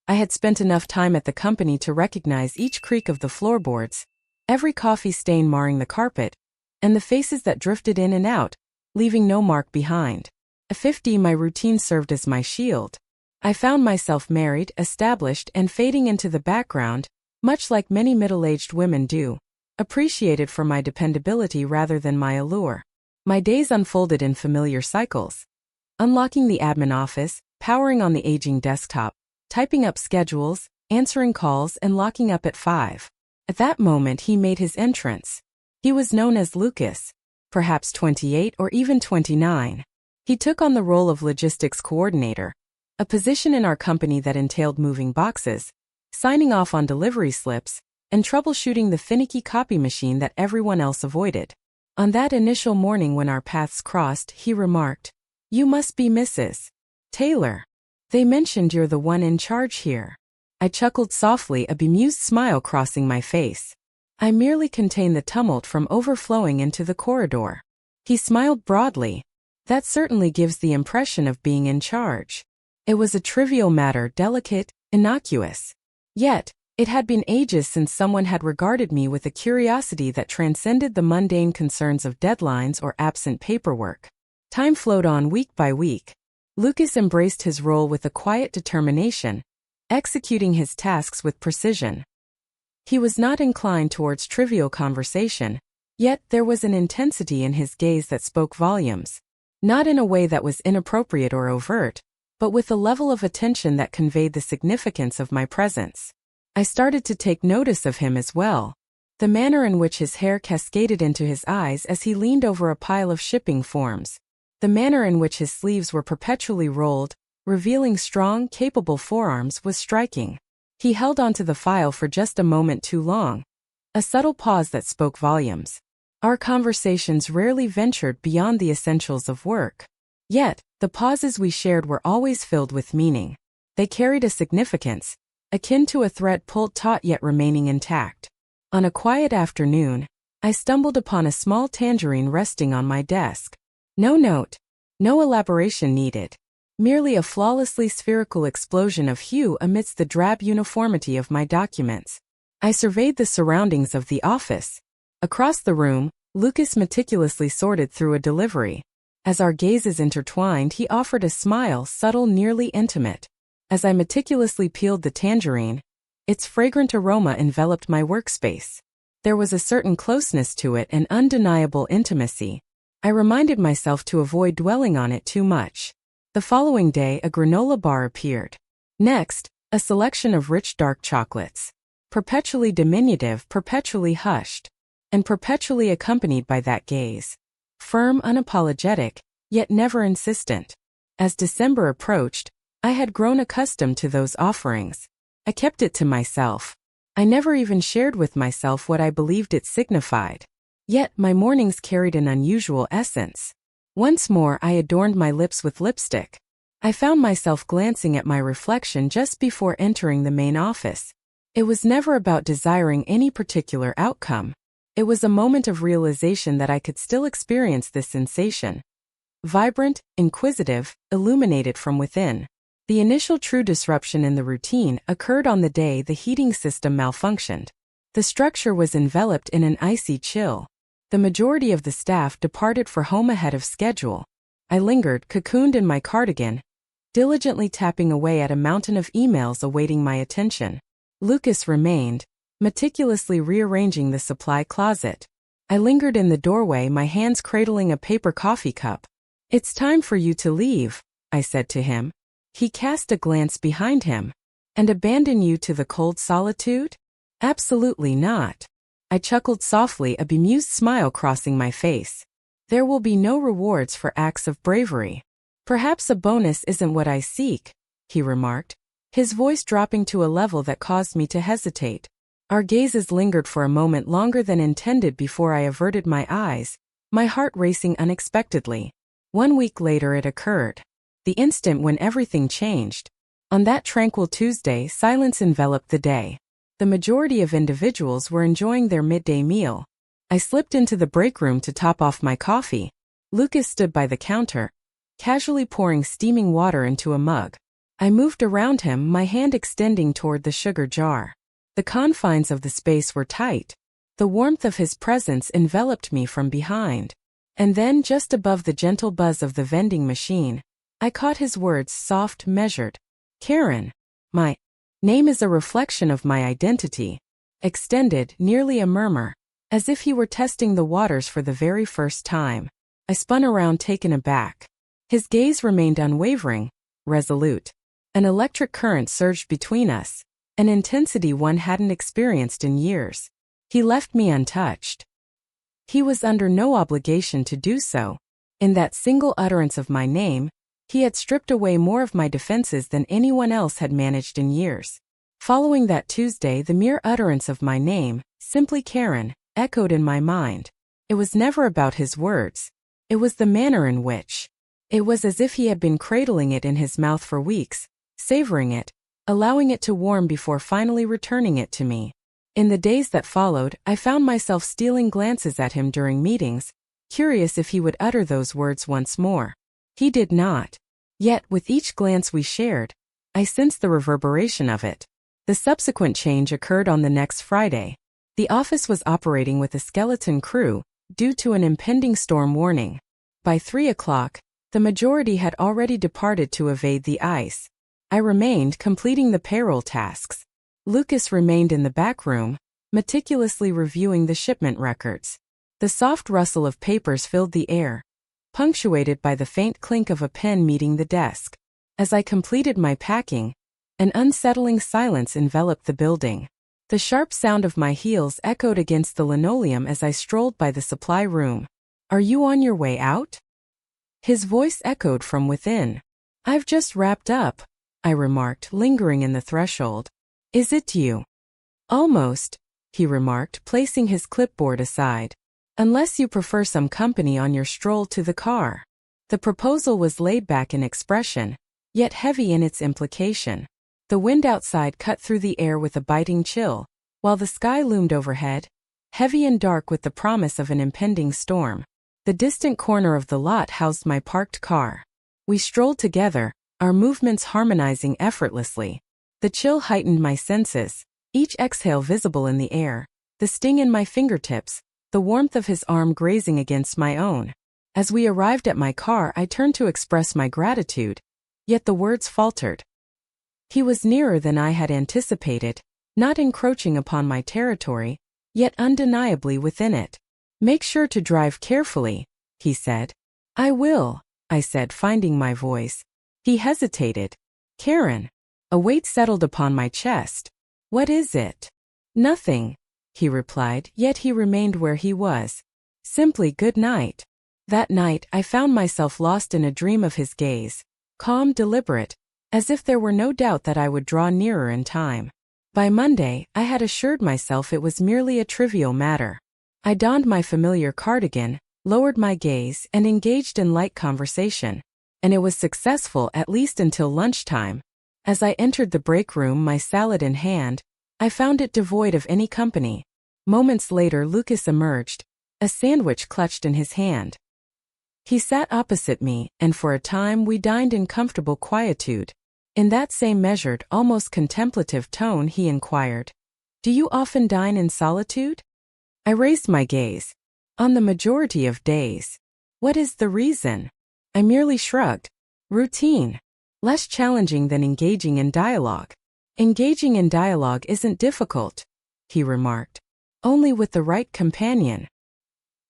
I had spent enough time at the company to recognize each creak of the floorboards, every coffee stain marring the carpet, and the faces that drifted in and out, leaving no mark behind. At 50, my routine served as my shield. I found myself married, established, and fading into the background, much like many middle-aged women do, appreciated for my dependability rather than my allure. My days unfolded in familiar cycles. Unlocking the admin office, powering on the aging desktop, typing up schedules, answering calls, and locking up at 5. At that moment he made his entrance. He was known as Lucas, perhaps 28 or even 29. He took on the role of logistics coordinator, a position in our company that entailed moving boxes, signing off on delivery slips, and troubleshooting the finicky copy machine that everyone else avoided. On that initial morning when our paths crossed, he remarked, "You must be Mrs. Taylor. They mentioned you're the one in charge here." I chuckled softly, a bemused smile crossing my face. I merely contained the tumult from overflowing into the corridor. He smiled broadly. "That certainly gives the impression of being in charge." It was a trivial matter, delicate, innocuous. Yet, it had been ages since someone had regarded me with a curiosity that transcended the mundane concerns of deadlines or absent paperwork. Time flowed on week by week. Lucas embraced his role with a quiet determination, executing his tasks with precision. He was not inclined towards trivial conversation, yet there was an intensity in his gaze that spoke volumes. Not in a way that was inappropriate or overt, but with a level of attention that conveyed the significance of my presence. I started to take notice of him as well. The manner in which his hair cascaded into his eyes as he leaned over a pile of shipping forms. The manner in which his sleeves were perpetually rolled, revealing strong, capable forearms, was striking. He held onto the file for just a moment too long. A subtle pause that spoke volumes. Our conversations rarely ventured beyond the essentials of work. Yet, the pauses we shared were always filled with meaning. They carried a significance, akin to a thread pulled taut yet remaining intact. On a quiet afternoon, I stumbled upon a small tangerine resting on my desk. No note, no elaboration needed. Merely a flawlessly spherical explosion of hue amidst the drab uniformity of my documents. I surveyed the surroundings of the office. Across the room, Lucas meticulously sorted through a delivery. As our gazes intertwined, he offered a smile, subtle, nearly intimate. As I meticulously peeled the tangerine, its fragrant aroma enveloped my workspace. There was a certain closeness to it, an undeniable intimacy. I reminded myself to avoid dwelling on it too much. The following day, a granola bar appeared. Next, a selection of rich dark chocolates. Perpetually diminutive, perpetually hushed, and perpetually accompanied by that gaze. Firm, unapologetic, yet never insistent. As December approached, I had grown accustomed to those offerings. I kept it to myself. I never even shared with myself what I believed it signified. Yet my mornings carried an unusual essence. Once more I adorned my lips with lipstick. I found myself glancing at my reflection just before entering the main office. It was never about desiring any particular outcome. It was a moment of realization that I could still experience this sensation. Vibrant, inquisitive, illuminated from within. The initial true disruption in the routine occurred on the day the heating system malfunctioned. The structure was enveloped in an icy chill. The majority of the staff departed for home ahead of schedule. I lingered, cocooned in my cardigan, diligently tapping away at a mountain of emails awaiting my attention. Lucas remained, meticulously rearranging the supply closet. I lingered in the doorway, my hands cradling a paper coffee cup. "It's time for you to leave," I said to him. He cast a glance behind him. "And abandon you to the cold solitude?" "Absolutely not." I chuckled softly, a bemused smile crossing my face. "There will be no rewards for acts of bravery." "Perhaps a bonus isn't what I seek," he remarked, his voice dropping to a level that caused me to hesitate. Our gazes lingered for a moment longer than intended before I averted my eyes, my heart racing unexpectedly. 1 week later it occurred. The instant when everything changed. On that tranquil Tuesday, silence enveloped the day. The majority of individuals were enjoying their midday meal. I slipped into the break room to top off my coffee. Lucas stood by the counter, casually pouring steaming water into a mug. I moved around him, my hand extending toward the sugar jar. The confines of the space were tight. The warmth of his presence enveloped me from behind. And then, just above the gentle buzz of the vending machine, I caught his words, soft, measured. Karen. My name is a reflection of my identity. Extended, nearly a murmur, as if he were testing the waters for the very first time. I spun around, taken aback. His gaze remained unwavering, resolute. An electric current surged between us, an intensity one hadn't experienced in years. He left me untouched. He was under no obligation to do so. In that single utterance of my name, he had stripped away more of my defenses than anyone else had managed in years. Following that Tuesday, the mere utterance of my name, simply Karen, echoed in my mind. It was never about his words. It was the manner in which. It was as if he had been cradling it in his mouth for weeks, savoring it, allowing it to warm before finally returning it to me. In the days that followed, I found myself stealing glances at him during meetings, curious if he would utter those words once more. He did not. Yet, with each glance we shared, I sensed the reverberation of it. The subsequent change occurred on the next Friday. The office was operating with a skeleton crew, due to an impending storm warning. By 3 o'clock, the majority had already departed to evade the ice. I remained, completing the payroll tasks. Lucas remained in the back room, meticulously reviewing the shipment records. The soft rustle of papers filled the air, punctuated by the faint clink of a pen meeting the desk. As I completed my packing, an unsettling silence enveloped the building. The sharp sound of my heels echoed against the linoleum as I strolled by the supply room. "Are you on your way out?" His voice echoed from within. "I've just wrapped up," I remarked, lingering in the threshold. "Is it you?" "Almost," he remarked, placing his clipboard aside. "Unless you prefer some company on your stroll to the car." The proposal was laid back in expression, yet heavy in its implication. The wind outside cut through the air with a biting chill, while the sky loomed overhead, heavy and dark with the promise of an impending storm. The distant corner of the lot housed my parked car. We strolled together, our movements harmonizing effortlessly. The chill heightened my senses, each exhale visible in the air, the sting in my fingertips, the warmth of his arm grazing against my own. As we arrived at my car, I turned to express my gratitude, yet the words faltered. He was nearer than I had anticipated, not encroaching upon my territory, yet undeniably within it. "Make sure to drive carefully," he said. "I will," I said, finding my voice. He hesitated. "Karen." A weight settled upon my chest. "What is it?" "Nothing," he replied, yet he remained where he was. "Simply good night." That night, I found myself lost in a dream of his gaze, calm, deliberate, as if there were no doubt that I would draw nearer in time. By Monday, I had assured myself it was merely a trivial matter. I donned my familiar cardigan, lowered my gaze, and engaged in light conversation. And it was successful at least until lunchtime. As I entered the break room, my salad in hand, I found it devoid of any company. Moments later, Lucas emerged, a sandwich clutched in his hand. He sat opposite me, and for a time we dined in comfortable quietude. In that same measured, almost contemplative tone, he inquired, "Do you often dine in solitude?" I raised my gaze. "On the majority of days." "What is the reason?" I merely shrugged. "Routine. Less challenging than engaging in dialogue." "Engaging in dialogue isn't difficult," he remarked. "Only with the right companion."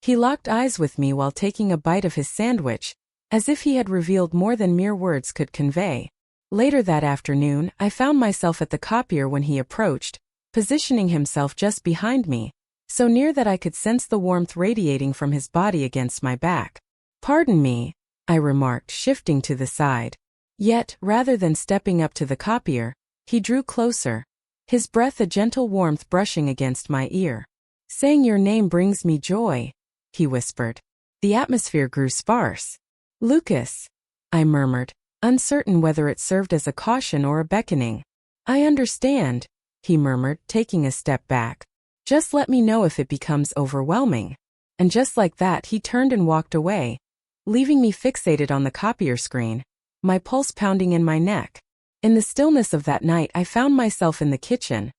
He locked eyes with me while taking a bite of his sandwich, as if he had revealed more than mere words could convey. Later that afternoon, I found myself at the copier when he approached, positioning himself just behind me, so near that I could sense the warmth radiating from his body against my back. "Pardon me," I remarked, shifting to the side. Yet, rather than stepping up to the copier, he drew closer, his breath a gentle warmth brushing against my ear. "Saying your name brings me joy," he whispered. The atmosphere grew sparse. "Lucas," I murmured, uncertain whether it served as a caution or a beckoning. "I understand," he murmured, taking a step back. "Just let me know if it becomes overwhelming." And just like that, he turned and walked away, leaving me fixated on the copier screen, my pulse pounding in my neck. In the stillness of that night, I found myself in the kitchen,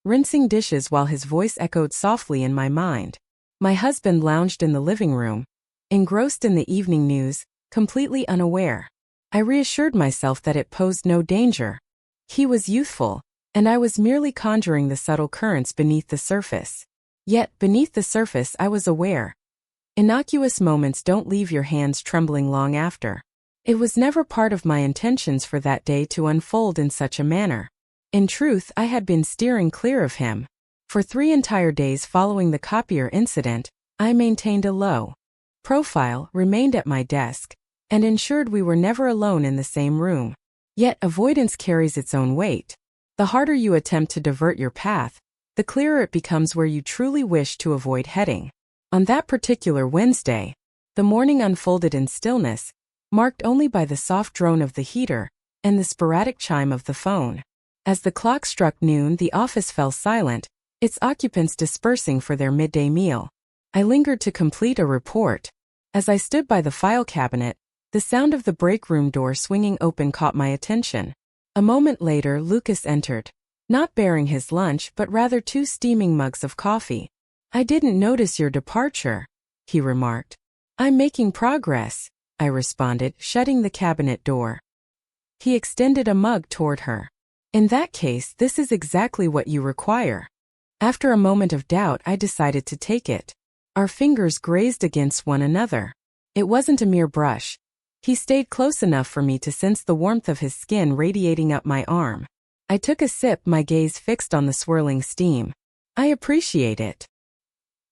rinsing dishes while his voice echoed softly in my mind. My husband lounged in the living room, engrossed in the evening news, completely unaware. I reassured myself that it posed no danger. He was youthful, and I was merely conjuring the subtle currents beneath the surface. Yet, beneath the surface, I was aware. Innocuous moments don't leave your hands trembling long after. It was never part of my intentions for that day to unfold in such a manner. In truth, I had been steering clear of him. For 3 entire days following the copier incident, I maintained a low profile, remained at my desk, and ensured we were never alone in the same room. Yet avoidance carries its own weight. The harder you attempt to divert your path, the clearer it becomes where you truly wish to avoid heading. On that particular Wednesday, the morning unfolded in stillness, marked only by the soft drone of the heater and the sporadic chime of the phone. As the clock struck noon, the office fell silent, its occupants dispersing for their midday meal. I lingered to complete a report. As I stood by the file cabinet, the sound of the break room door swinging open caught my attention. A moment later, Lucas entered, not bearing his lunch but rather 2 steaming mugs of coffee. "I didn't notice your departure," he remarked. "I'm making progress," I responded, shutting the cabinet door. He extended a mug toward her. "In that case, this is exactly what you require." After a moment of doubt, I decided to take it. Our fingers grazed against one another. It wasn't a mere brush. He stayed close enough for me to sense the warmth of his skin radiating up my arm. I took a sip, my gaze fixed on the swirling steam. "I appreciate it."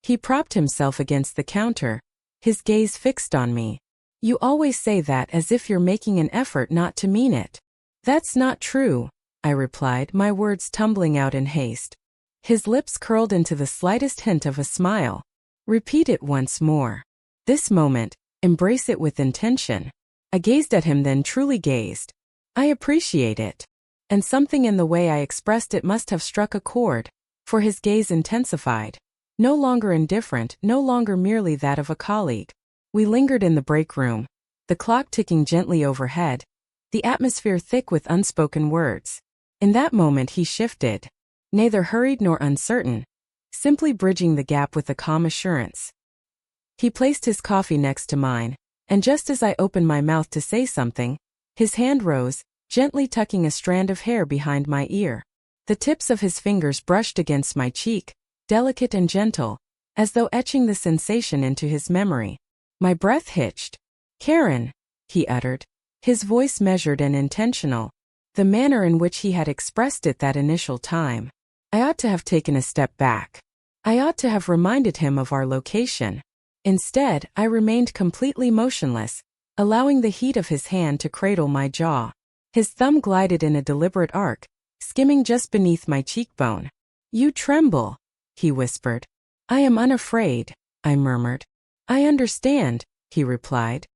He propped himself against the counter, his gaze fixed on me. "You always say that as if you're making an effort not to mean it." "That's not true," I replied, my words tumbling out in haste. His lips curled into the slightest hint of a smile. "Repeat it once more. This moment, embrace it with intention." I gazed at him, then truly gazed. "I appreciate it." And something in the way I expressed it must have struck a chord, for his gaze intensified. No longer indifferent, no longer merely that of a colleague. We lingered in the break room, the clock ticking gently overhead, the atmosphere thick with unspoken words. In that moment he shifted, neither hurried nor uncertain, simply bridging the gap with a calm assurance. He placed his coffee next to mine, and just as I opened my mouth to say something, his hand rose, gently tucking a strand of hair behind my ear. The tips of his fingers brushed against my cheek, delicate and gentle, as though etching the sensation into his memory. My breath hitched. "Karen," he uttered, his voice measured and intentional, the manner in which he had expressed it that initial time. I ought to have taken a step back. I ought to have reminded him of our location. Instead, I remained completely motionless, allowing the heat of his hand to cradle my jaw. His thumb glided in a deliberate arc, skimming just beneath my cheekbone. "You tremble," he whispered. "I am unafraid," I murmured. "I understand," he replied.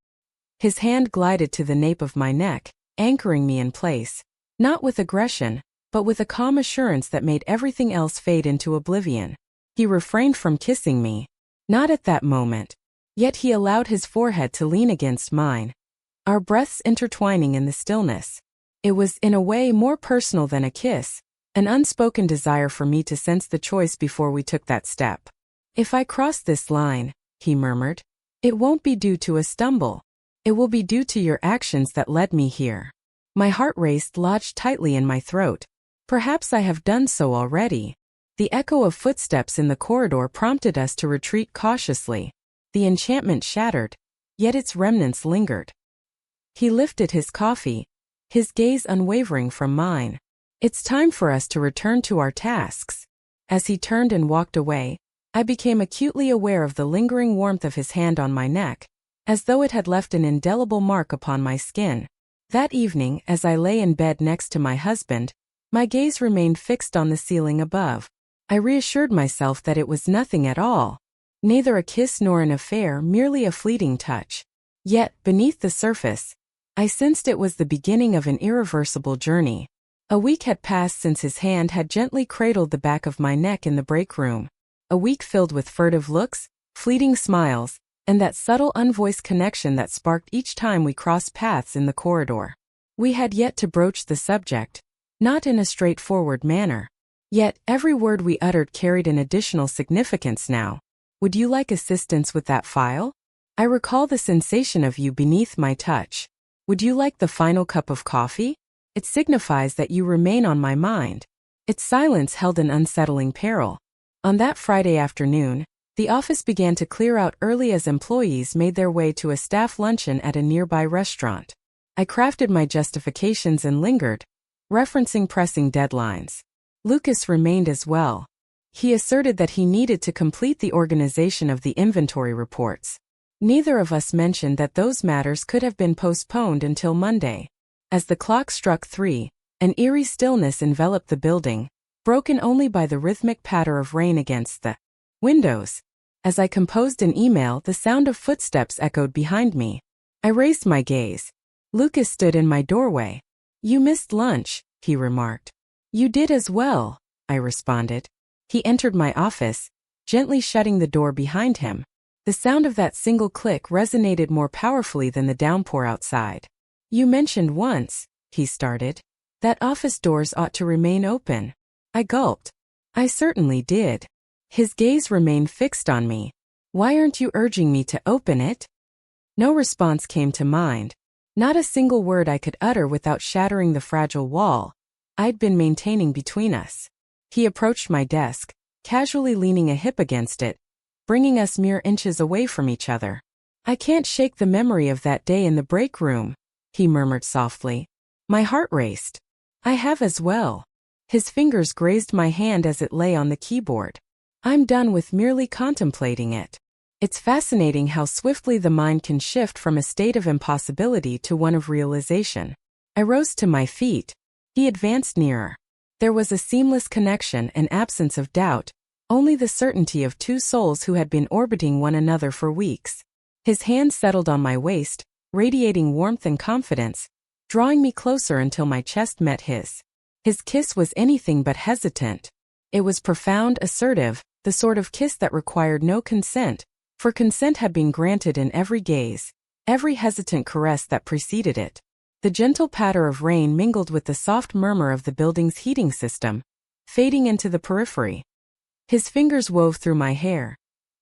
His hand glided to the nape of my neck, anchoring me in place, not with aggression, but with a calm assurance that made everything else fade into oblivion. He refrained from kissing me. Not at that moment. Yet he allowed his forehead to lean against mine, our breaths intertwining in the stillness. It was, in a way, more personal than a kiss, an unspoken desire for me to sense the choice before we took that step. "If I cross this line," he murmured, "it won't be due to a stumble. It will be due to your actions that led me here." My heart raced, lodged tightly in my throat. Perhaps I have done so already. The echo of footsteps in the corridor prompted us to retreat cautiously. The enchantment shattered, yet its remnants lingered. He lifted his coffee, his gaze unwavering from mine. "It's time for us to return to our tasks." As he turned and walked away, I became acutely aware of the lingering warmth of his hand on my neck, as though it had left an indelible mark upon my skin. That evening, as I lay in bed next to my husband, my gaze remained fixed on the ceiling above. I reassured myself that it was nothing at all, neither a kiss nor an affair, merely a fleeting touch. Yet, beneath the surface, I sensed it was the beginning of an irreversible journey. A week had passed since his hand had gently cradled the back of my neck in the break room. A week filled with furtive looks, fleeting smiles, and that subtle unvoiced connection that sparked each time we crossed paths in the corridor. We had yet to broach the subject, not in a straightforward manner. Yet, every word we uttered carried an additional significance now. Would you like assistance with that file? I recall the sensation of you beneath my touch. Would you like the final cup of coffee? It signifies that you remain on my mind. Its silence held an unsettling peril. On that Friday afternoon, the office began to clear out early as employees made their way to a staff luncheon at a nearby restaurant. I crafted my justifications and lingered, referencing pressing deadlines. Lucas remained as well. He asserted that he needed to complete the organization of the inventory reports. Neither of us mentioned that those matters could have been postponed until Monday. As the clock struck 3, an eerie stillness enveloped the building, broken only by the rhythmic patter of rain against the windows. As I composed an email, the sound of footsteps echoed behind me. I raised my gaze. Lucas stood in my doorway. "You missed lunch," he remarked. "You did as well," I responded. He entered my office, gently shutting the door behind him. The sound of that single click resonated more powerfully than the downpour outside. "You mentioned once," he started, "that office doors ought to remain open." I gulped. "I certainly did." His gaze remained fixed on me. "Why aren't you urging me to open it?" No response came to mind. Not a single word I could utter without shattering the fragile wall I'd been maintaining between us. He approached my desk, casually leaning a hip against it, bringing us mere inches away from each other. "I can't shake the memory of that day in the break room," he murmured softly. My heart raced. "I have as well." His fingers grazed my hand as it lay on the keyboard. "I'm done with merely contemplating it." It's fascinating how swiftly the mind can shift from a state of impossibility to one of realization. I rose to my feet. He advanced nearer. There was a seamless connection and absence of doubt, only the certainty of two souls who had been orbiting one another for weeks. His hand settled on my waist, radiating warmth and confidence, drawing me closer until my chest met his. His kiss was anything but hesitant. It was profound, assertive, the sort of kiss that required no consent, for consent had been granted in every gaze, every hesitant caress that preceded it. The gentle patter of rain mingled with the soft murmur of the building's heating system, fading into the periphery. His fingers wove through my hair,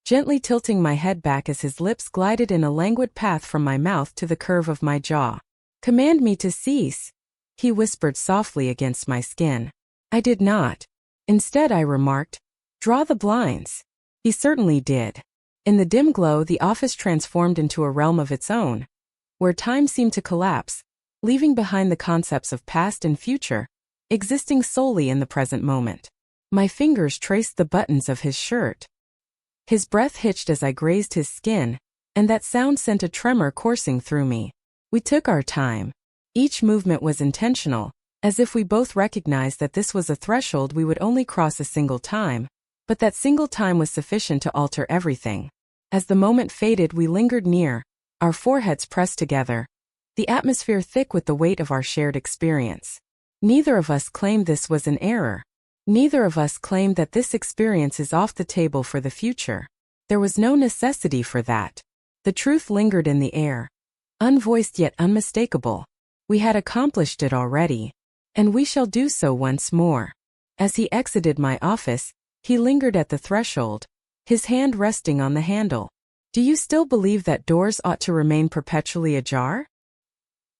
gently tilting my head back as his lips glided in a languid path from my mouth to the curve of my jaw. "Command me to cease," he whispered softly against my skin. I did not. Instead, I remarked, "Draw the blinds." He certainly did. In the dim glow, the office transformed into a realm of its own, where time seemed to collapse, leaving behind the concepts of past and future, existing solely in the present moment. My fingers traced the buttons of his shirt. His breath hitched as I grazed his skin, and that sound sent a tremor coursing through me. We took our time. Each movement was intentional, as if we both recognized that this was a threshold we would only cross a single time, but that single time was sufficient to alter everything. As the moment faded, we lingered near, our foreheads pressed together, the atmosphere thick with the weight of our shared experience. Neither of us claimed this was an error. Neither of us claimed that this experience is off the table for the future. There was no necessity for that. The truth lingered in the air, unvoiced yet unmistakable. We had accomplished it already, and we shall do so once more. As he exited my office, he lingered at the threshold, his hand resting on the handle. "Do you still believe that doors ought to remain perpetually ajar?"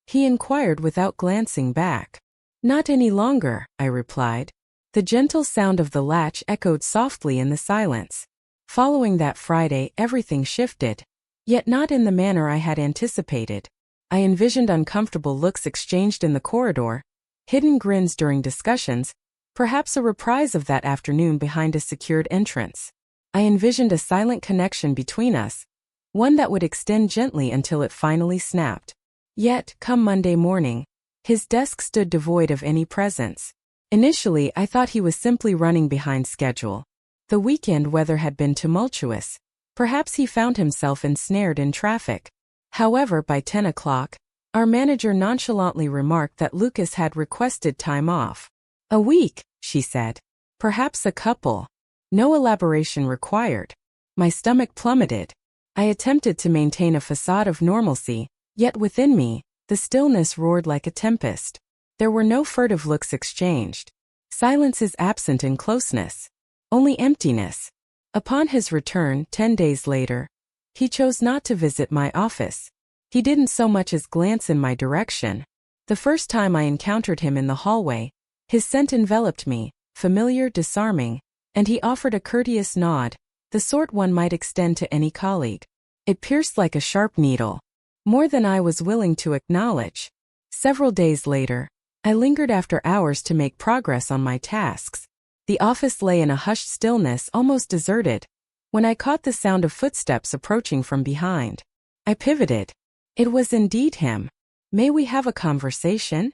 he inquired without glancing back. "Not any longer," I replied. The gentle sound of the latch echoed softly in the silence. Following that Friday, everything shifted, yet not in the manner I had anticipated. I envisioned uncomfortable looks exchanged in the corridor, hidden grins during discussions, perhaps a reprise of that afternoon behind a secured entrance. I envisioned a silent connection between us, one that would extend gently until it finally snapped. Yet, come Monday morning, his desk stood devoid of any presence. Initially, I thought he was simply running behind schedule. The weekend weather had been tumultuous. Perhaps he found himself ensnared in traffic. However, by 10 o'clock, our manager nonchalantly remarked that Lucas had requested time off. "A week," she said. "Perhaps a couple." No elaboration required. My stomach plummeted. I attempted to maintain a facade of normalcy, yet within me, The stillness roared like a tempest. There were no furtive looks exchanged. Silence is absent in closeness. Only emptiness. Upon his return, 10 days later, he chose not to visit my office. He didn't so much as glance in my direction. The first time I encountered him in the hallway, his scent enveloped me, familiar, disarming, and he offered a courteous nod, the sort one might extend to any colleague. It pierced like a sharp needle. More than I was willing to acknowledge. Several days later, I lingered after hours to make progress on my tasks. The office lay in a hushed stillness, almost deserted, when I caught the sound of footsteps approaching from behind. I pivoted. It was indeed him. "May we have a conversation?"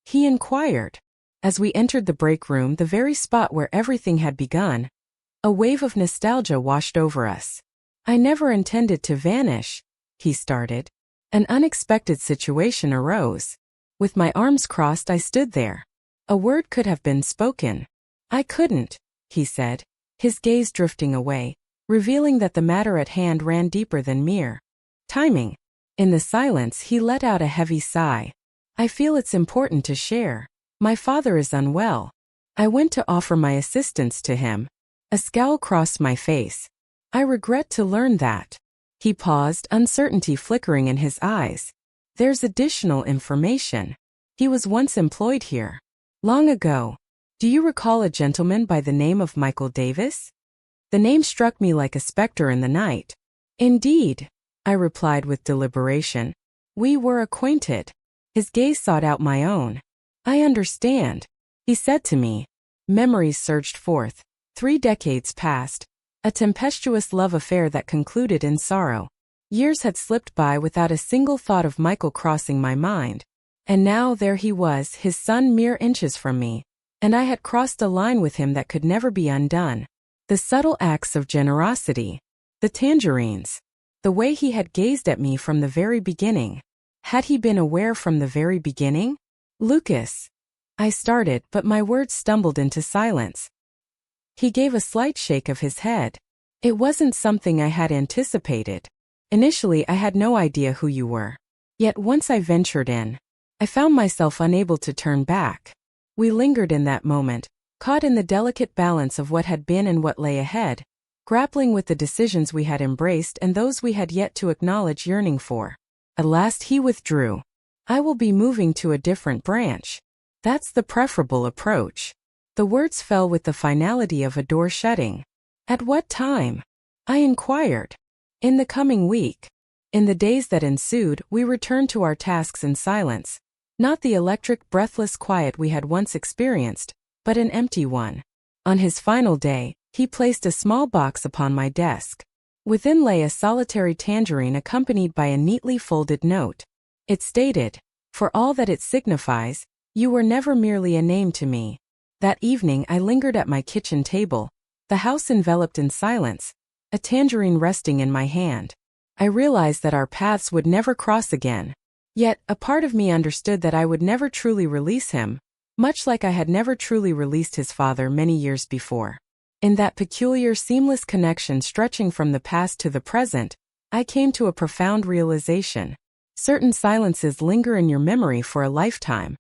he inquired. As we entered the break room, the very spot where everything had begun, a wave of nostalgia washed over us. "I never intended to vanish," he started. "An unexpected situation arose." With my arms crossed, I stood there. A word could have been spoken. "I couldn't," he said, his gaze drifting away, revealing that the matter at hand ran deeper than mere timing. In the silence, he let out a heavy sigh. "I feel it's important to share. My father is unwell." I went to offer my assistance to him. A scowl crossed my face. "I regret to learn that." He paused, uncertainty flickering in his eyes. "There's additional information. He was once employed here. Long ago. Do you recall a gentleman by the name of Michael Davis?" The name struck me like a specter in the night. "Indeed," I replied with deliberation. "We were acquainted." His gaze sought out my own. "I understand," he said to me. Memories surged forth. 3 decades passed. A tempestuous love affair that concluded in sorrow. Years had slipped by without a single thought of Michael crossing my mind. And now there he was, his son mere inches from me. And I had crossed a line with him that could never be undone. The subtle acts of generosity. The tangerines. The way he had gazed at me from the very beginning. Had he been aware from the very beginning? "Lucas." I started, but my words stumbled into silence. He gave a slight shake of his head. "It wasn't something I had anticipated. Initially, I had no idea who you were. Yet once I ventured in, I found myself unable to turn back." We lingered in that moment, caught in the delicate balance of what had been and what lay ahead, grappling with the decisions we had embraced and those we had yet to acknowledge yearning for. At last he withdrew. "I will be moving to a different branch. That's the preferable approach." The words fell with the finality of a door shutting. "At what time?" I inquired. "In the coming week." In the days that ensued, we returned to our tasks in silence. Not the electric, breathless quiet we had once experienced, but an empty one. On his final day, he placed a small box upon my desk. Within lay a solitary tangerine accompanied by a neatly folded note. It stated, "For all that it signifies, you were never merely a name to me." That evening I lingered at my kitchen table, the house enveloped in silence, a tangerine resting in my hand. I realized that our paths would never cross again. Yet, a part of me understood that I would never truly release him, much like I had never truly released his father many years before. In that peculiar, seamless connection stretching from the past to the present, I came to a profound realization. Certain silences linger in your memory for a lifetime.